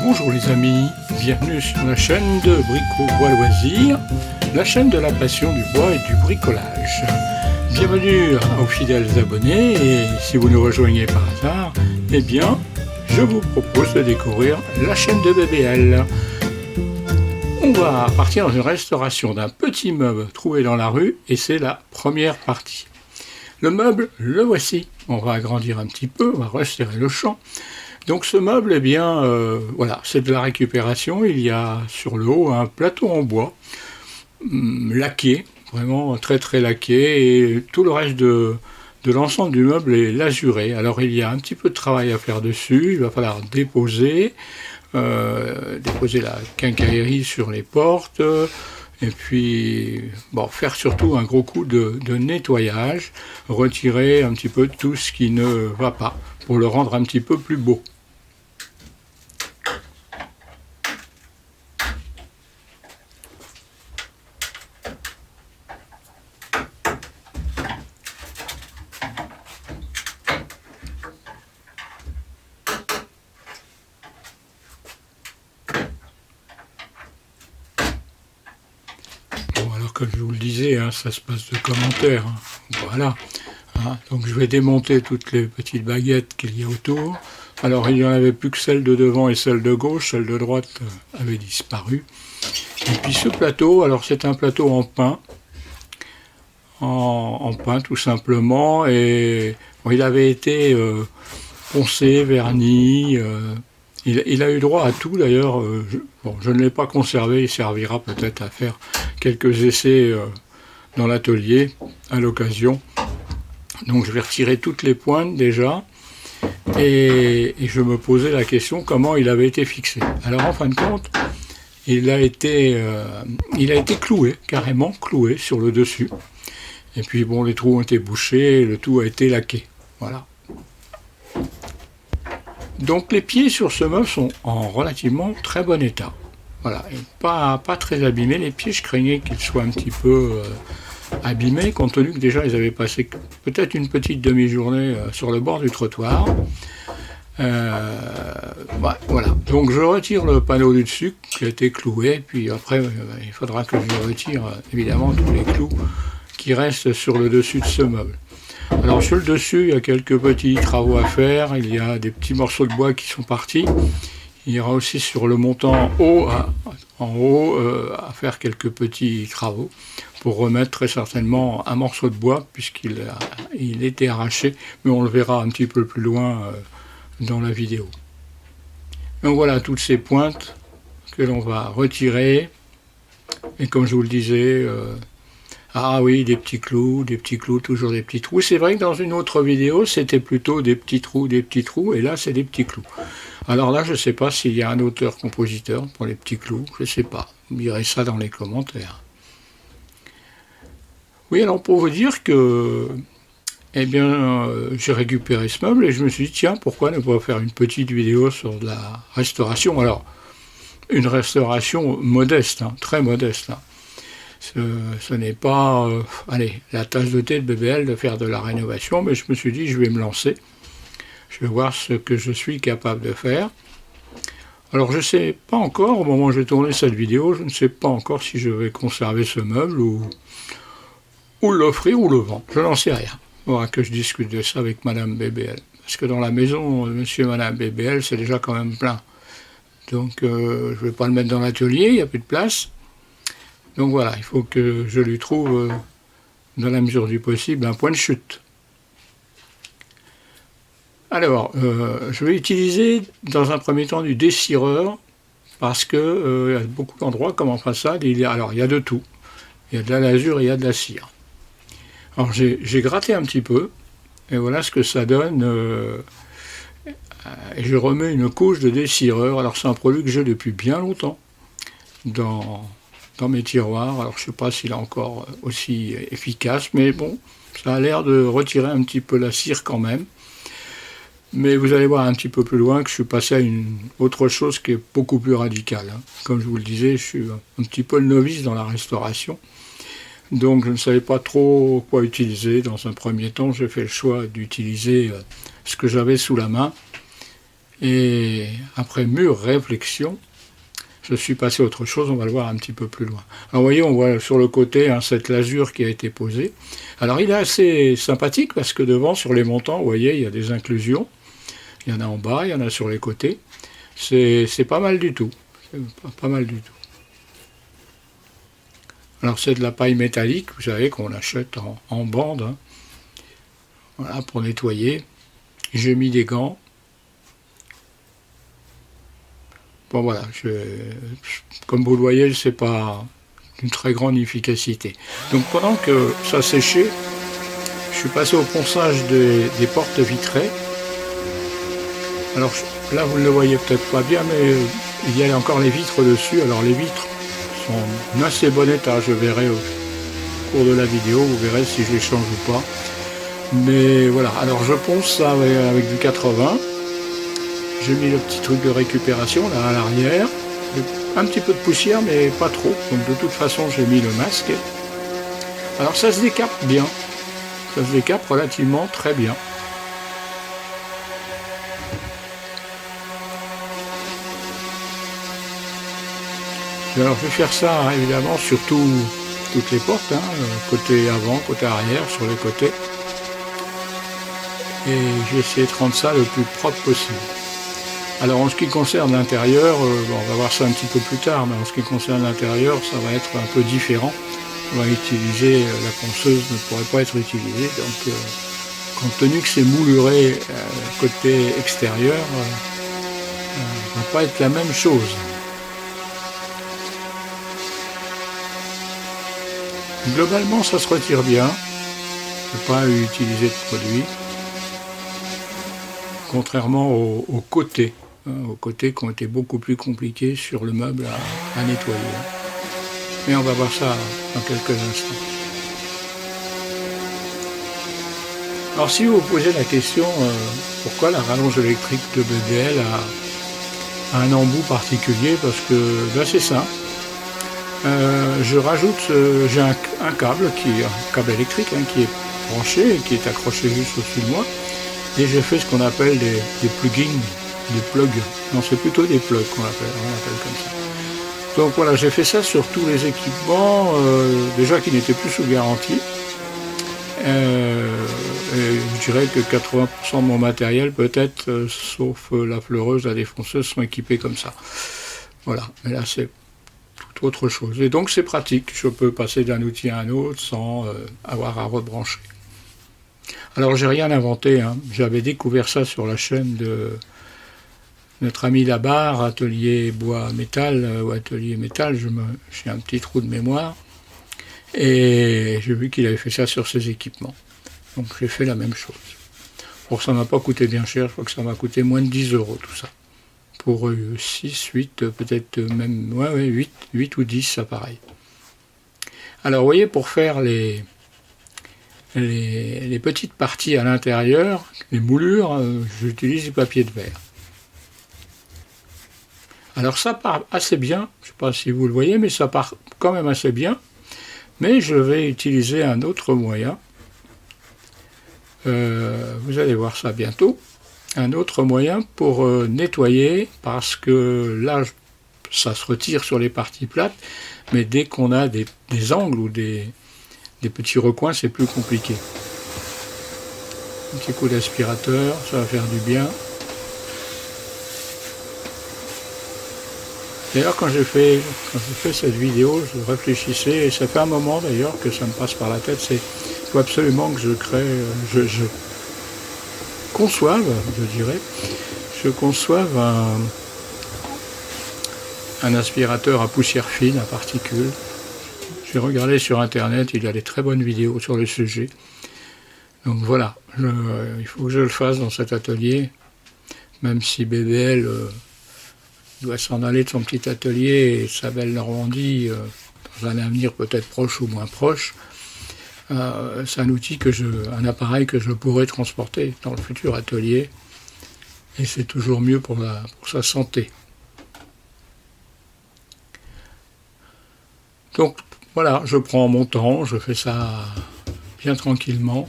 Bonjour les amis, bienvenue sur la chaîne de Brico Bois Loisirs, la chaîne de la passion du bois et du bricolage. Bienvenue aux fidèles abonnés et si vous nous rejoignez par hasard, eh bien je vous propose de découvrir la chaîne de BBL. On va partir dans une restauration d'un petit meuble trouvé dans la rue et c'est la première partie. Le meuble, le voici. On va agrandir un petit peu, on va resserrer le champ. Donc ce meuble, eh bien, voilà, c'est de la récupération. Il y a sur le haut un plateau en bois, laqué, vraiment très très laqué, et tout le reste de l'ensemble du meuble est lasuré. Alors il y a un petit peu de travail à faire dessus, il va falloir déposer la quincaillerie sur les portes, et puis bon, faire surtout un gros coup de nettoyage, retirer un petit peu tout ce qui ne va pas, pour le rendre un petit peu plus beau. Alors comme je vous le disais, hein, ça se passe de commentaires, hein. Voilà. Hein, donc je vais démonter toutes les petites baguettes qu'il y a autour. Alors il n'y en avait plus que celle de devant et celle de gauche, celle de droite avait disparu. Et puis ce plateau, alors c'est un plateau en pin, en pin tout simplement, et bon, il avait été poncé, verni, il a eu droit à tout d'ailleurs. Je ne l'ai pas conservé, il servira peut-être à faire quelques essais dans l'atelier à l'occasion. Donc je vais retirer toutes les pointes déjà et je me posais la question comment il avait été fixé. Alors en fin de compte, il a été cloué, carrément cloué sur le dessus. Et puis bon, les trous ont été bouchés, le tout a été laqué. Voilà. Donc les pieds sur ce meuble sont en relativement très bon état. Voilà, et pas très abîmés. Les pieds, je craignais qu'ils soient un petit peu abîmés, compte tenu que déjà ils avaient passé peut-être une petite demi-journée sur le bord du trottoir. Voilà, donc je retire le panneau du dessus qui a été cloué, puis après il faudra que je retire évidemment tous les clous qui restent sur le dessus de ce meuble. Alors sur le dessus, il y a quelques petits travaux à faire, il y a des petits morceaux de bois qui sont partis. Il y aura aussi sur le montant en haut à faire quelques petits travaux pour remettre très certainement un morceau de bois puisqu'il était arraché, mais on le verra un petit peu plus loin dans la vidéo. Donc voilà toutes ces pointes que l'on va retirer et comme je vous le disais, ah oui, des petits clous, toujours des petits trous. C'est vrai que dans une autre vidéo, c'était plutôt des petits trous, et là, c'est des petits clous. Alors là, je ne sais pas s'il y a un auteur-compositeur pour les petits clous, je ne sais pas. Vous me direz ça dans les commentaires. Oui, alors pour vous dire que, eh bien, j'ai récupéré ce meuble et je me suis dit, tiens, pourquoi ne pas faire une petite vidéo sur de la restauration? Alors, une restauration modeste, hein, très modeste, hein. Ce n'est pas la tasse de thé de BBL de faire de la rénovation, mais je me suis dit je vais me lancer. Je vais voir ce que je suis capable de faire. Alors je ne sais pas encore, au moment où j'ai tourné cette vidéo, je ne sais pas encore si je vais conserver ce meuble ou l'offrir ou le vendre. Je n'en sais rien. Il faudra que je discute de ça avec Madame BBL. Parce que dans la maison, Monsieur et Madame BBL, c'est déjà quand même plein. Donc je ne vais pas le mettre dans l'atelier, il n'y a plus de place. Donc voilà, il faut que je lui trouve, dans la mesure du possible, un point de chute. Alors, je vais utiliser dans un premier temps du dessireur, parce que il y a beaucoup d'endroits comme en façade, il y a de tout. Il y a de la lasure et il y a de la cire. Alors j'ai gratté un petit peu, et voilà ce que ça donne. Et je remets une couche de dessireur. Alors c'est un produit que j'ai depuis bien longtemps dans mes tiroirs. Alors je ne sais pas s'il est encore aussi efficace, mais bon, ça a l'air de retirer un petit peu la cire quand même. Mais vous allez voir un petit peu plus loin que je suis passé à une autre chose qui est beaucoup plus radicale. Hein. Comme je vous le disais, je suis un petit peu le novice dans la restauration. Donc je ne savais pas trop quoi utiliser. Dans un premier temps, j'ai fait le choix d'utiliser ce que j'avais sous la main. Et après mûre réflexion, je suis passé à autre chose, on va le voir un petit peu plus loin. Alors vous voyez, on voit sur le côté cette lasure qui a été posée. Alors il est assez sympathique parce que devant, sur les montants, vous voyez, il y a des inclusions. Il y en a en bas, il y en a sur les côtés. C'est pas mal du tout. C'est pas mal du tout. Alors c'est de la paille métallique, vous savez, qu'on achète en bande. Hein. Voilà, pour nettoyer. J'ai mis des gants. Bon voilà, comme vous le voyez, c'est pas d'une très grande efficacité. Donc pendant que ça séchait, je suis passé au ponçage des portes vitrées. Alors là, vous ne le voyez peut-être pas bien, mais il y a encore les vitres dessus. Alors les vitres sont en assez bon état, je verrai au cours de la vidéo, vous verrez si je les change ou pas. Mais voilà, alors je ponce ça avec du 80. J'ai mis le petit truc de récupération là à l'arrière. Un petit peu de poussière, mais pas trop. Donc de toute façon, j'ai mis le masque. Alors ça se décape bien. Ça se décape relativement très bien. Et alors je vais faire ça évidemment sur toutes les portes, hein, côté avant, côté arrière, sur les côtés. Et je vais essayer de rendre ça le plus propre possible. Alors en ce qui concerne l'intérieur, on va voir ça un petit peu plus tard, mais en ce qui concerne l'intérieur, ça va être un peu différent. On va utiliser, la ponceuse ne pourrait pas être utilisée, donc compte tenu que c'est mouluré côté extérieur, ça ne va pas être la même chose. Globalement, ça se retire bien. Je n'ai pas utiliser de produit. Contrairement aux côtés. Aux côtés qui ont été beaucoup plus compliqués sur le meuble à nettoyer. Mais on va voir ça dans quelques instants. Alors si vous vous posez la question pourquoi la rallonge électrique de BBL a un embout particulier, parce que ben, c'est simple. Je rajoute, j'ai un câble électrique qui est branché et qui est accroché juste au-dessus de moi. Et j'ai fait ce qu'on appelle des plugins, des plugs. Non, c'est plutôt des plugs on appelle comme ça. Donc voilà, j'ai fait ça sur tous les équipements, déjà qui n'étaient plus sous garantie. Et je dirais que 80% de mon matériel, peut-être, sauf la fleureuse, la défonceuse, sont équipés comme ça. Voilà, mais là c'est tout autre chose. Et donc c'est pratique, je peux passer d'un outil à un autre sans avoir à rebrancher. Alors j'ai rien inventé, hein. J'avais découvert ça sur la chaîne de notre ami Labarre, Atelier Bois Métal, ou Atelier Métal, j'ai un petit trou de mémoire, et j'ai vu qu'il avait fait ça sur ses équipements. Donc j'ai fait la même chose. Bon, ça m'a pas coûté bien cher, je crois que ça m'a coûté moins de 10 € tout ça. Pour 6, 8, peut-être même 8 ou 10, ça pareil. Alors vous voyez, pour faire les petites parties à l'intérieur, les moulures, j'utilise du papier de verre. Alors ça part assez bien, je ne sais pas si vous le voyez, mais ça part quand même assez bien. Mais je vais utiliser un autre moyen. Vous allez voir ça bientôt. Un autre moyen pour nettoyer, parce que là, ça se retire sur les parties plates, mais dès qu'on a des angles ou des petits recoins, c'est plus compliqué. Un petit coup d'aspirateur, ça va faire du bien. D'ailleurs, quand j'ai fait cette vidéo, je réfléchissais, et ça fait un moment d'ailleurs que ça me passe par la tête, il faut absolument que je conçoive un aspirateur à poussière fine, à particules. J'ai regardé sur internet, il y a des très bonnes vidéos sur le sujet. Donc voilà, il faut que je le fasse dans cet atelier, même si BBL doit s'en aller de son petit atelier et sa belle Normandie dans un avenir peut-être proche ou moins proche. C'est un outil un appareil que je pourrais transporter dans le futur atelier, et c'est toujours mieux pour sa santé. Donc voilà, je prends mon temps, je fais ça bien tranquillement.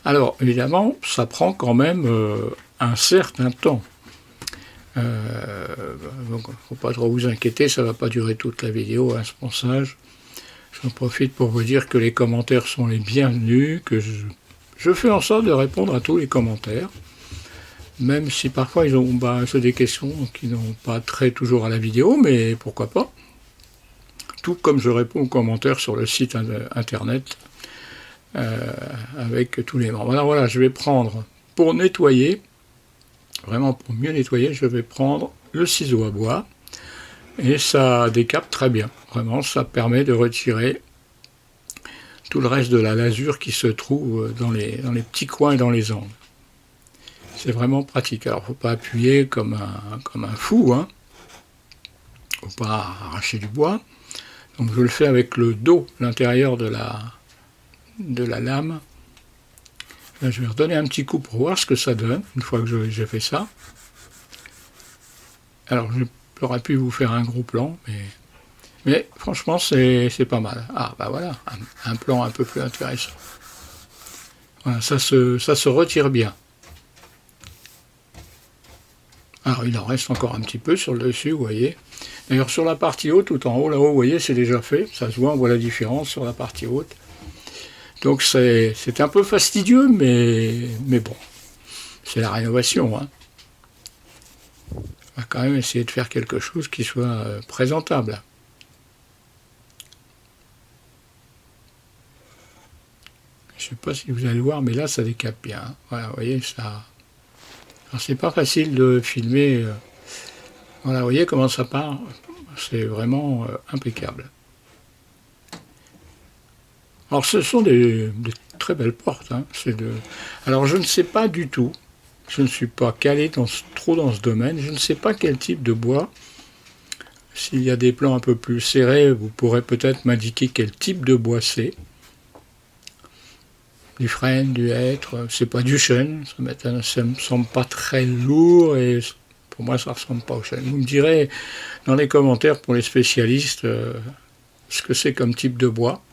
Alors, évidemment, ça prend quand même un certain temps. Donc, il ne faut pas trop vous inquiéter, ça ne va pas durer toute la vidéo, hein, ce ponçage. J'en profite pour vous dire que les commentaires sont les bienvenus, que je fais en sorte de répondre à tous les commentaires, même si parfois c'est des questions qui n'ont pas trait toujours à la vidéo, mais pourquoi pas. Tout comme je réponds aux commentaires sur le site internet avec tous les membres. Alors voilà, je vais prendre, pour nettoyer, vraiment pour mieux nettoyer, je vais prendre le ciseau à bois, et ça décape très bien. Vraiment, ça permet de retirer tout le reste de la lasure qui se trouve dans les petits coins et dans les angles. C'est vraiment pratique. Alors, il ne faut pas appuyer comme un fou, hein. Il ne faut pas arracher du bois. Donc, je le fais avec le dos, l'intérieur de la lame. Là, je vais redonner un petit coup pour voir ce que ça donne, une fois que j'ai fait ça. Alors, j'aurais pu vous faire un gros plan, mais franchement, c'est pas mal. Ah, bah voilà, un plan un peu plus intéressant. Voilà, ça se retire bien. Alors, il en reste encore un petit peu sur le dessus, vous voyez. D'ailleurs, sur la partie haute, tout en haut, là-haut, vous voyez, c'est déjà fait. Ça se voit, on voit la différence sur la partie haute. Donc, c'est un peu fastidieux, mais bon, c'est la rénovation, hein. On va quand même essayer de faire quelque chose qui soit présentable. Je ne sais pas si vous allez le voir, mais là, ça décape bien. Voilà, vous voyez, ça... Alors, c'est pas facile de filmer. Voilà, vous voyez comment ça part. C'est vraiment impeccable. Alors, ce sont des très belles portes, hein. Alors, je ne sais pas du tout. Je ne suis pas calé trop dans ce domaine. Je ne sais pas quel type de bois. S'il y a des plans un peu plus serrés, vous pourrez peut-être m'indiquer quel type de bois c'est. Du frêne, du hêtre, c'est pas du chêne, ça me semble pas très lourd et pour moi ça ressemble pas au chêne. Vous me direz dans les commentaires pour les spécialistes ce que c'est comme type de bois.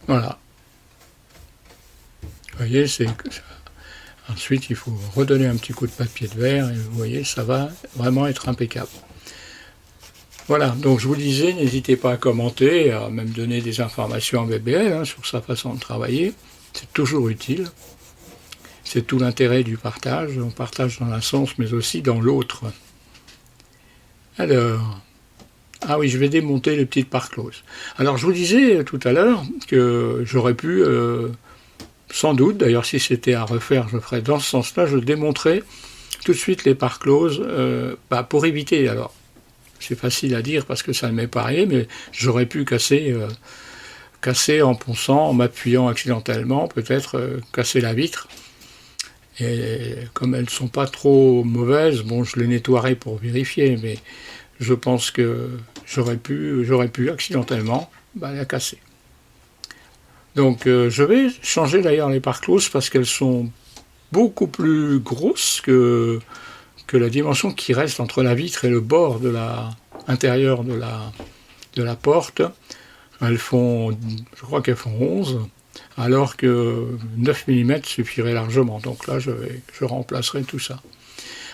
Voilà. Vous voyez, ensuite il faut redonner un petit coup de papier de verre et vous voyez, ça va vraiment être impeccable. Voilà, donc je vous disais, n'hésitez pas à commenter, à même donner des informations à BBL hein, sur sa façon de travailler. C'est toujours utile. C'est tout l'intérêt du partage. On partage dans un sens, mais aussi dans l'autre. Alors, ah oui, je vais démonter les petites parts closes. Alors, je vous disais tout à l'heure que j'aurais pu, sans doute, d'ailleurs si c'était à refaire, je ferais dans ce sens-là, je démonterais tout de suite les parts closes pour éviter, alors, c'est facile à dire parce que ça ne m'est pas arrivé, mais j'aurais pu casser en ponçant, en m'appuyant accidentellement, peut-être casser la vitre. Et comme elles ne sont pas trop mauvaises, bon, je les nettoierai pour vérifier, mais je pense que j'aurais pu accidentellement la casser. Donc je vais changer d'ailleurs les parts closes parce qu'elles sont beaucoup plus grosses que la dimension qui reste entre la vitre et le bord de l'intérieur de la porte. Elles font, je crois qu'elles font 11, alors que 9 mm suffirait largement. Donc là, je remplacerai tout ça.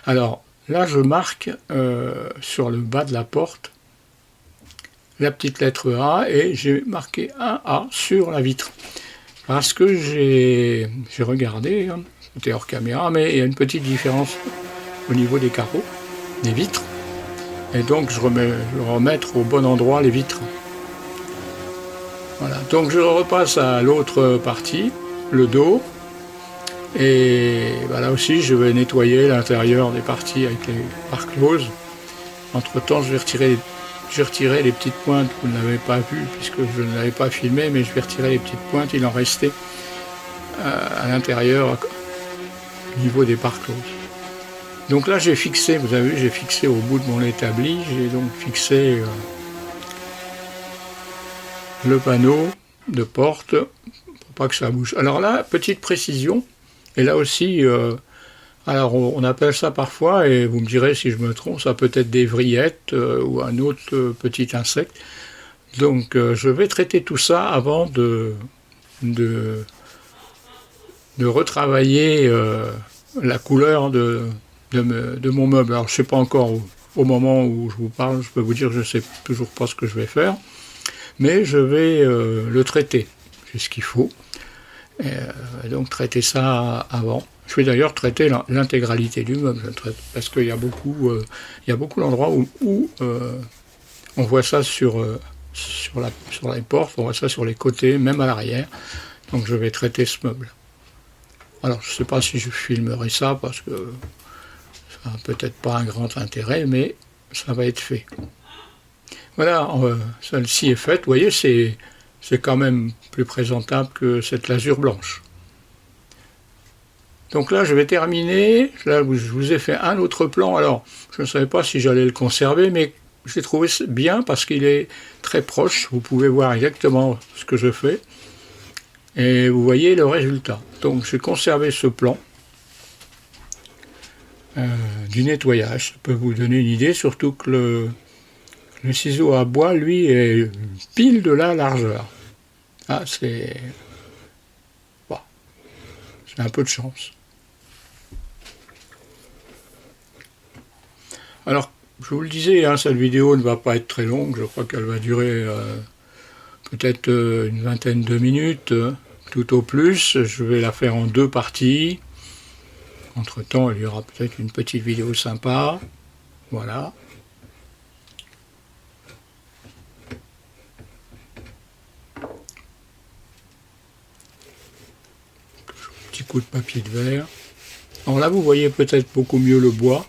Alors là, je marque sur le bas de la porte la petite lettre A et j'ai marqué un A sur la vitre. Parce que j'ai regardé, hein, c'était hors caméra, mais il y a une petite différence au niveau des carreaux, des vitres, et donc je vais remettre au bon endroit les vitres. Voilà, donc je repasse à l'autre partie, le dos, et là aussi je vais nettoyer l'intérieur des parties avec les parts closes. Entre temps je vais retirer les petites pointes, vous ne l'avez pas vu puisque je ne l'avais pas filmé, mais je vais retirer les petites pointes, il en restait à l'intérieur au niveau des parts closes. Donc là j'ai fixé, vous avez vu, j'ai fixé au bout de mon établi, j'ai donc fixé le panneau de porte pour pas que ça bouge. Alors là, petite précision, et là aussi, alors on appelle ça parfois, et vous me direz si je me trompe, ça peut être des vrillettes ou un autre petit insecte. Donc je vais traiter tout ça avant de retravailler la couleur de mon meuble. Alors je ne sais pas encore au moment où je vous parle, je peux vous dire que je ne sais toujours pas ce que je vais faire, mais je vais le traiter. C'est ce qu'il faut. Et donc traiter ça avant. Je vais d'ailleurs traiter l'intégralité du meuble, parce qu'il y a beaucoup d'endroits où on voit ça sur les portes, on voit ça sur les côtés, même à l'arrière. Donc je vais traiter ce meuble. Alors je ne sais pas si je filmerai ça, parce que ça n'a peut-être pas un grand intérêt, mais ça va être fait. Voilà, celle-ci est faite. Vous voyez, c'est quand même plus présentable que cette lasure blanche. Donc là, je vais terminer. Là, je vous ai fait un autre plan. Alors, je ne savais pas si j'allais le conserver, mais j'ai trouvé bien parce qu'il est très proche. Vous pouvez voir exactement ce que je fais. Et vous voyez le résultat. Donc, j'ai conservé ce plan du nettoyage. Ça peut vous donner une idée, surtout que le ciseau à bois, lui, est pile de la largeur. Ah, c'est... Bon, c'est un peu de chance. Alors, je vous le disais, hein, cette vidéo ne va pas être très longue. Je crois qu'elle va durer peut-être une vingtaine de minutes, tout au plus. Je vais la faire en 2 parties. Entre-temps, il y aura peut-être une petite vidéo sympa. Voilà. Petit coup de papier de verre. Alors là, vous voyez peut-être beaucoup mieux le bois.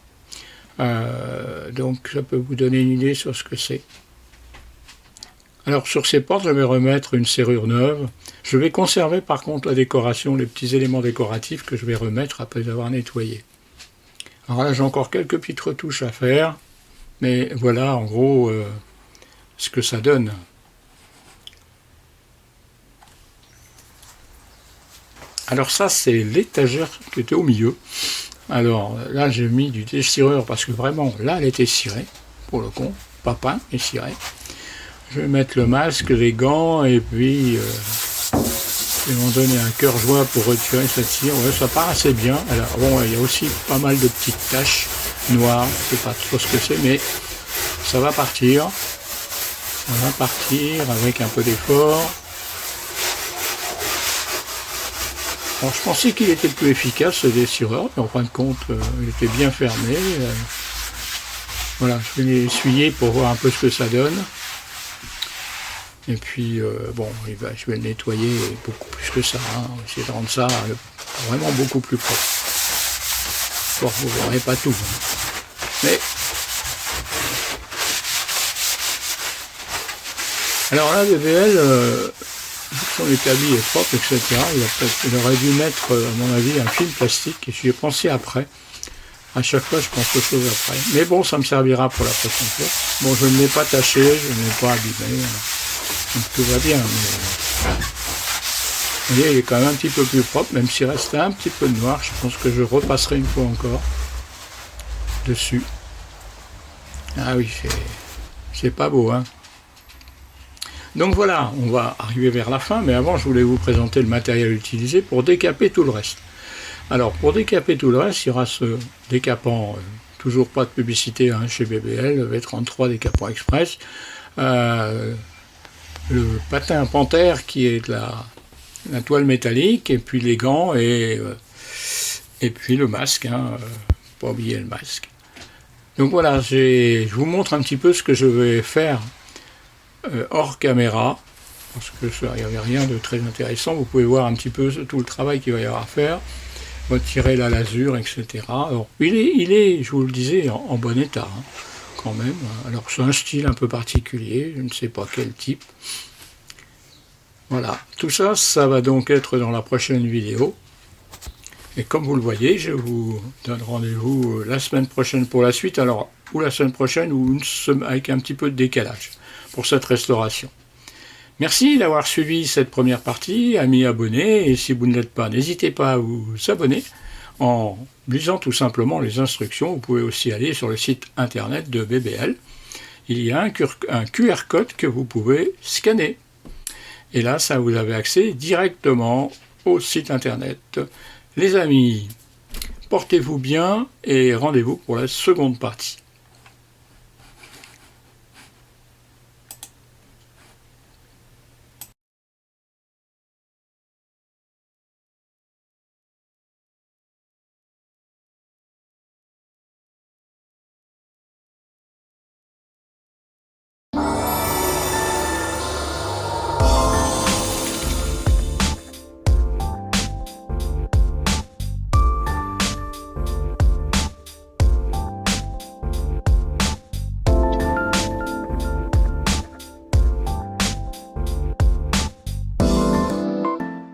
Donc ça peut vous donner une idée sur ce que c'est. Alors sur ces portes, je vais remettre une serrure neuve. Je vais conserver par contre la décoration, les petits éléments décoratifs que je vais remettre après avoir nettoyé. Alors là, j'ai encore quelques petites retouches à faire, mais voilà en gros ce que ça donne. Alors ça, c'est l'étagère qui était au milieu. Alors là, j'ai mis du dessireur parce que vraiment, là, elle était cirée, pour le coup, pas peint, mais cirée. Je vais mettre le masque, les gants, et puis ils m'ont donné un cœur joie pour retirer cette cire. Ouais, ça part assez bien. Alors bon, il y a aussi pas mal de petites taches noires, je ne sais pas trop ce que c'est, mais ça va partir. Ça va partir avec un peu d'effort. Alors je pensais qu'il était plus efficace ce dessireur, mais en fin de compte il était bien fermé. Voilà, je vais l'essuyer pour voir un peu ce que ça donne. Et puis bon, je vais le nettoyer beaucoup plus que ça. Hein. On va essayer de rendre ça vraiment beaucoup plus propre. Bon, vous ne verrez pas tout. Hein. Mais alors là, BBL, son établi est propre, etc. Il aurait dû mettre, à mon avis, un film plastique, et j'y ai pensé après. À chaque fois, je pense aux choses après. Mais bon, ça me servira pour la prochaine fois. Bon, je ne l'ai pas taché, je ne l'ai pas abîmé, donc tout va bien. Mais... Vous voyez, il est quand même un petit peu plus propre, même s'il reste un petit peu de noir. Je pense que je repasserai une fois encore dessus. Ah oui, c'est pas beau, hein. Donc voilà, on va arriver vers la fin, mais avant je voulais vous présenter le matériel utilisé pour décaper tout le reste. Alors pour décaper tout le reste, il y aura ce décapant, toujours pas de publicité hein, chez BBL, V33 décapant express, le patin panthère qui est de la toile métallique, et puis les gants, et puis le masque, hein, pas oublier le masque. Donc voilà, je vous montre un petit peu ce que je vais faire hors caméra, parce que il n'y avait rien de très intéressant. Vous pouvez voir un petit peu tout le travail qu'il va y avoir à faire, retirer la lasure, etc. Alors, il est, je vous le disais, en bon état, hein, quand même. Alors, c'est un style un peu particulier, je ne sais pas quel type. Voilà, tout ça, ça va donc être dans la prochaine vidéo. Et comme vous le voyez, je vous donne rendez-vous la semaine prochaine pour la suite. Alors, ou la semaine prochaine, ou avec un petit peu de décalage pour cette restauration. Merci d'avoir suivi cette première partie, amis abonnés, et si vous ne l'êtes pas, n'hésitez pas à vous abonner en lisant tout simplement les instructions. Vous pouvez aussi aller sur le site internet de BBL. il y a un QR code que vous pouvez scanner. Et là, ça vous avez accès directement au site internet. Les amis, portez-vous bien et rendez-vous pour la seconde partie.